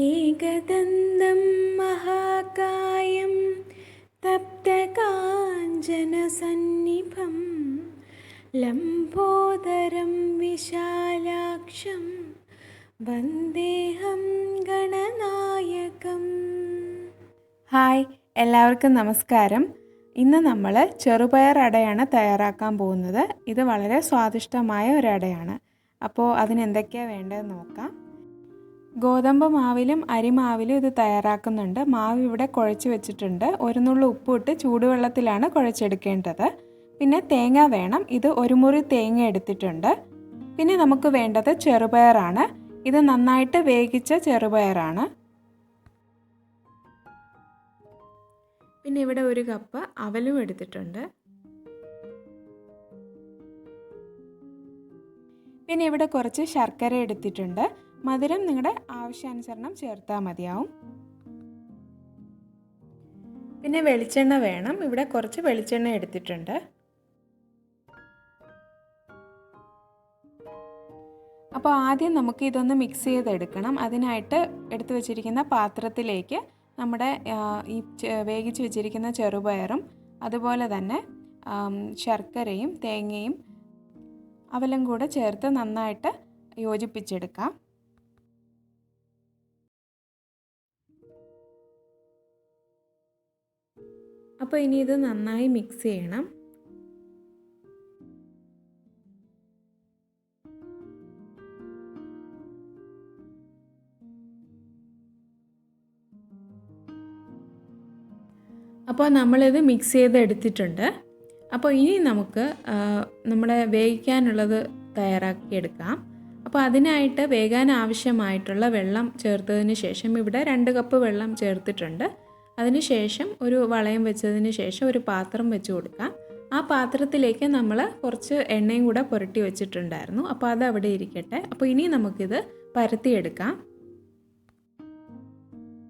ഏകദന്തം മഹാകായം തപ്തകാഞ്ചനസന്നിഭം ലംബോദരം വിശാലാക്ഷം വന്ദേഹം ഗണനായകം. Hi, എല്ലാവർക്കും നമസ്കാരം. ഇന്ന് നമ്മൾ ചെറുപയർ അടയാണ് തയ്യാറാക്കാൻ പോകുന്നത്. ഇത് വളരെ സ്വാദിഷ്ടമായ ഒരു അടയാണ്. അപ്പോൾ അതിനെന്തൊക്കെയാണ് വേണ്ടതെന്ന് നോക്കാം. ഗോതമ്പ് മാവിലും അരിമാവിലും ഇത് തയ്യാറാക്കുന്നുണ്ട്. മാവ് ഇവിടെ കുഴച്ച് വെച്ചിട്ടുണ്ട്. ഒരു നുള്ളു ഉപ്പിട്ട് ചൂടുവെള്ളത്തിലാണ് കുഴച്ചെടുക്കേണ്ടത്. പിന്നെ തേങ്ങ വേണം. ഇത് ഒരു മുറി തേങ്ങ എടുത്തിട്ടുണ്ട്. പിന്നെ നമുക്ക് വേണ്ടത് ചെറുപയറാണ്. ഇത് നന്നായിട്ട് വേവിച്ച ചെറുപയറാണ്. പിന്നെ ഇവിടെ ഒരു കപ്പ് അവലും എടുത്തിട്ടുണ്ട്. പിന്നെ ഇവിടെ കുറച്ച് ശർക്കര എടുത്തിട്ടുണ്ട്. മധുരം നിങ്ങളുടെ ആവശ്യാനുസരണം ചേർത്താൽ മതിയാവും. പിന്നെ വെളിച്ചെണ്ണ വേണം. ഇവിടെ കുറച്ച് വെളിച്ചെണ്ണ എടുത്തിട്ടുണ്ട്. അപ്പോൾ ആദ്യം നമുക്ക് ഇതൊന്ന് മിക്സ് ചെയ്തെടുക്കണം. അതിനായിട്ട് എടുത്തു വച്ചിരിക്കുന്ന പാത്രത്തിലേക്ക് നമ്മുടെ ഈ വേവിച്ച് വെച്ചിരിക്കുന്ന ചെറുപയറും അതുപോലെ തന്നെ ശർക്കരയും തേങ്ങയും അവലും കൂടെ ചേർത്ത് നന്നായിട്ട് യോജിപ്പിച്ചെടുക്കാം. അപ്പോൾ ഇനി ഇത് നന്നായി മിക്സ് ചെയ്യണം. അപ്പോൾ നമ്മളിത് മിക്സ് ചെയ്ത് എടുത്തിട്ടുണ്ട്. അപ്പോൾ ഇനി നമുക്ക് നമ്മുടെ വേവിക്കാനുള്ളത് തയ്യാറാക്കിയെടുക്കാം. അപ്പോൾ അതിനായിട്ട് വേകാൻ ആവശ്യമായിട്ടുള്ള വെള്ളം ചേർത്തതിന് ശേഷം ഇവിടെ 2 കപ്പ് വെള്ളം ചേർത്തിട്ടുണ്ട്. അതിനുശേഷം ഒരു വളയം വെച്ചതിന് ശേഷം ഒരു പാത്രം വെച്ച് കൊടുക്കാം. ആ പാത്രത്തിലേക്ക് നമ്മൾ കുറച്ച് എണ്ണയും കൂടെ പുരട്ടി വെച്ചിട്ടുണ്ടായിരുന്നു. അപ്പോൾ അത് അവിടെ ഇരിക്കട്ടെ. അപ്പോൾ ഇനി നമുക്കിത് പരത്തിയെടുക്കാം.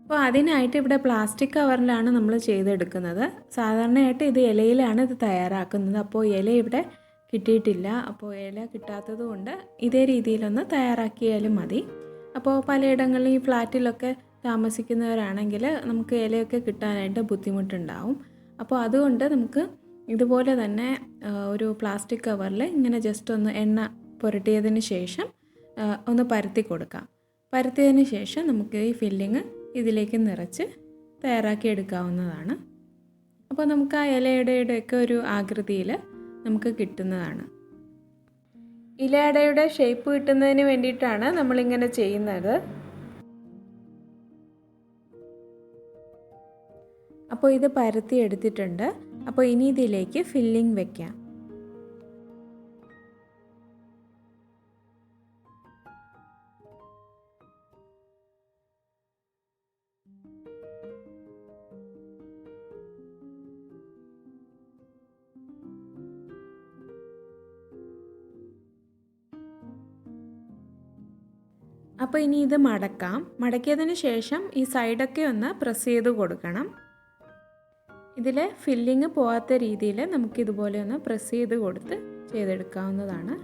അപ്പോൾ അതിനായിട്ട് ഇവിടെ പ്ലാസ്റ്റിക് കവറിലാണ് നമ്മൾ ചെയ്തെടുക്കുന്നത്. സാധാരണയായിട്ട് ഇത് ഇലയിലാണ് ഇത് തയ്യാറാക്കുന്നത്. അപ്പോൾ ഇല ഇവിടെ കിട്ടിയിട്ടില്ല. അപ്പോൾ ഇല കിട്ടാത്തത് കൊണ്ട് ഇതേ രീതിയിലൊന്ന് തയ്യാറാക്കിയാലും മതി. അപ്പോൾ പലയിടങ്ങളിലും ഈ ഫ്ലാറ്റിലൊക്കെ താമസിക്കുന്നവരാണെങ്കിൽ നമുക്ക് ഇലയൊക്കെ കിട്ടാനായിട്ട് ബുദ്ധിമുട്ടുണ്ടാവും. അപ്പോൾ അതുകൊണ്ട് നമുക്ക് ഇതുപോലെ തന്നെ ഒരു പ്ലാസ്റ്റിക് കവറിൽ ഇങ്ങനെ ജസ്റ്റ് ഒന്ന് എണ്ണ പുരട്ടിയതിന് ശേഷം ഒന്ന് പരത്തി കൊടുക്കാം. പരത്തിയതിന് ശേഷം നമുക്ക് ഈ ഫില്ലിങ് ഇതിലേക്ക് നിറച്ച് തയ്യാറാക്കി എടുക്കാവുന്നതാണ്. അപ്പോൾ നമുക്ക് ആ ഇലയുടെയൊക്കെ ഒരു ആകൃതിയിൽ നമുക്ക് കിട്ടുന്നതാണ്. ഇലയടയുടെ ഷേപ്പ് കിട്ടുന്നതിന് വേണ്ടിയിട്ടാണ് നമ്മളിങ്ങനെ ചെയ്യുന്നത്. അപ്പോൾ ഇത് പരത്തി എടുത്തിട്ടുണ്ട്. അപ്പോൾ ഇനി ഇതിലേക്ക് ഫില്ലിംഗ് വെക്കാം. അപ്പോൾ ഇനി ഇത് മടക്കാം. മടക്കിയതിന് ശേഷം ഈ സൈഡൊക്കെ ഒന്ന് പ്രസ് ചെയ്ത് കൊടുക്കണം. ഇതിൽ ഫില്ലിങ് പോകാത്ത രീതിയിൽ നമുക്കിതുപോലെ ഒന്ന് പ്രസ് ചെയ്ത് കൊടുത്ത് ചെയ്തെടുക്കാവുന്നതാണ്.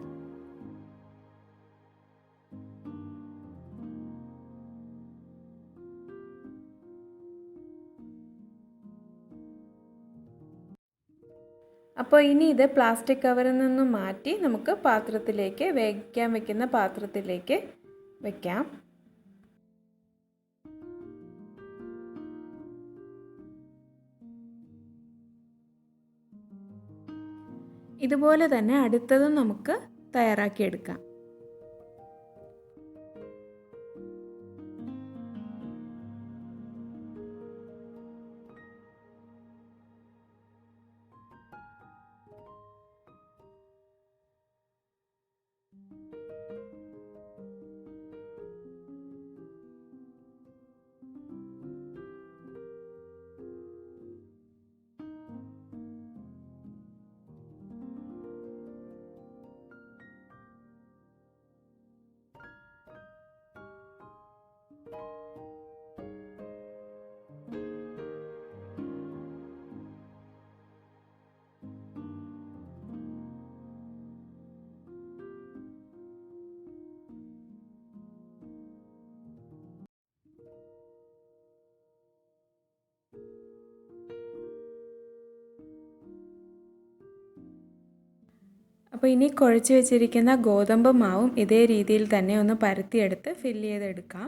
അപ്പോൾ ഇനി ഇത് പ്ലാസ്റ്റിക് കവറിൽ നിന്നും മാറ്റി നമുക്ക് പാത്രത്തിലേക്ക് വേവിക്കാൻ വെക്കുന്ന പാത്രത്തിലേക്ക് വെക്കാം. ഇതുപോലെ തന്നെ അടുത്തതും നമുക്ക് തയ്യാറാക്കിയെടുക്കാം. അപ്പോൾ ഇനി കുഴച്ച് വെച്ചിരിക്കുന്ന ഗോതമ്പ് മാവും ഇതേ രീതിയിൽ തന്നെ ഒന്ന് പരത്തിയെടുത്ത് ഫില്ല് ചെയ്തെടുക്കാം.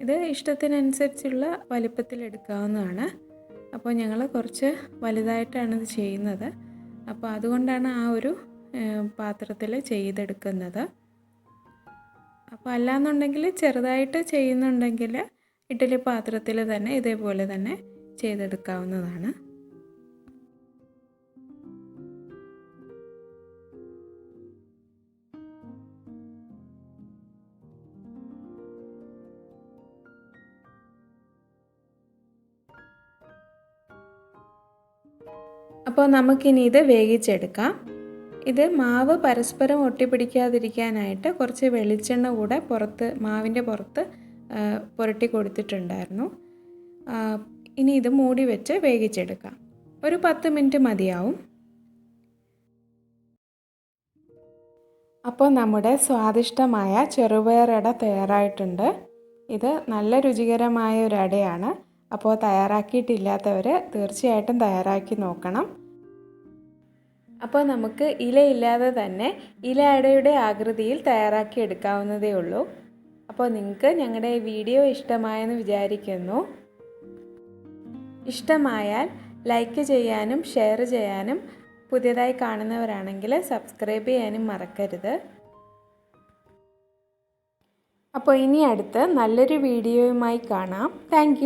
ഇത് ഇഷ്ടത്തിനനുസരിച്ചുള്ള വലിപ്പത്തിൽ എടുക്കാവുന്നതാണ്. അപ്പോൾ ഞങ്ങൾ കുറച്ച് വലുതായിട്ടാണ് ഇത് ചെയ്യുന്നത്. അപ്പോൾ അതുകൊണ്ടാണ് ആ ഒരു പാത്രത്തിൽ ചെയ്തെടുക്കുന്നത്. അപ്പോൾ അല്ലാന്നുണ്ടെങ്കിൽ ചെറുതായിട്ട് ചെയ്യുന്നുണ്ടെങ്കിൽ ഇഡ്ഡലി പാത്രത്തിൽ തന്നെ ഇതേപോലെ തന്നെ ചെയ്തെടുക്കാവുന്നതാണ്. അപ്പോൾ നമുക്കിനി ഇത് വേവിച്ചെടുക്കാം. ഇത് മാവ് പരസ്പരം ഒട്ടിപ്പിടിക്കാതിരിക്കാനായിട്ട് കുറച്ച് വെളിച്ചെണ്ണ കൂടെ മാവിൻ്റെ പുറത്ത് പുരട്ടി കൊടുത്തിട്ടുണ്ടായിരുന്നു. ഇനി ഇത് മൂടി വെച്ച് വേവിച്ചെടുക്കാം. ഒരു 10 മിനിറ്റ് മതിയാവും. അപ്പോൾ നമ്മുടെ സ്വാദിഷ്ടമായ ചെറുപയർ അട തയ്യാറായിട്ടുണ്ട്. ഇത് നല്ല രുചികരമായ ഒരു അടയാണ്. അപ്പോൾ തയ്യാറാക്കിയിട്ടില്ലാത്തവർ തീർച്ചയായിട്ടും തയ്യാറാക്കി നോക്കണം. അപ്പോൾ നമുക്ക് ഇലയില്ലാതെ തന്നെ ഇല അടയുടെ ആകൃതിയിൽ തയ്യാറാക്കി എടുക്കാവുന്നതേ ഉള്ളൂ. അപ്പോൾ നിങ്ങൾക്ക് ഞങ്ങളുടെ ഈ വീഡിയോ ഇഷ്ടമായെന്ന് വിചാരിക്കുന്നു. ഇഷ്ടമായാൽ ലൈക്ക് ചെയ്യാനും ഷെയർ ചെയ്യാനും പുതിയതായി കാണുന്നവരാണെങ്കിൽ സബ്സ്ക്രൈബ് ചെയ്യാനും മറക്കരുത്. അപ്പോൾ ഇനി അടുത്ത് നല്ലൊരു വീഡിയോയുമായി കാണാം. താങ്ക്